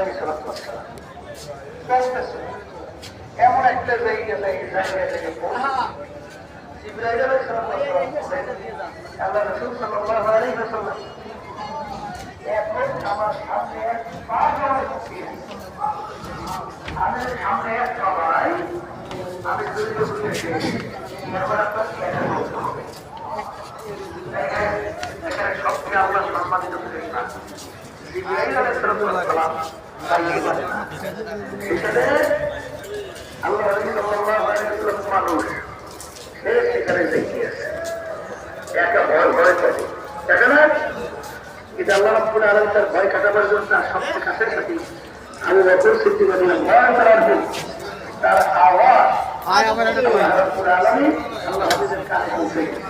আলাইহিস সালাম চলতেছে এমন একটা জায়গায় থেকে জিবরাইল আলাইহিস সালাম আল্লাহ রাসূল সাল্লাল্লাহু আলাইহি ওয়াসাল্লাম এখন আমার সামনে এক পাগল আমি সামনে এক সবাই আমি দুই বসে এখানে সবচেয়ে আল্লাহ সম্মানিত ফেরেশতা জিবরাইল আলাইহিস সালাম এখানে আল্লাহ রাসূল সাল্লাল্লাহু আলাইহি ওয়াসাল্লাম মানুষ সে সেখানে দেখিয়েছে একা ভয় করে দেখে না কিন্তু আল্লাহ রাব্বুল আলামিন তার ভয় কাটাবার জন্য তার সবচেয়ে কাছের সাথে আবু বকর সিদ্দিক রাদিয়াল্লাহু ভয় করার জন্য তার আওয়াজ আল্লাহ রাব্বুল আলামিন আল্লাহ হাবিবের কানে পৌঁছে গেছে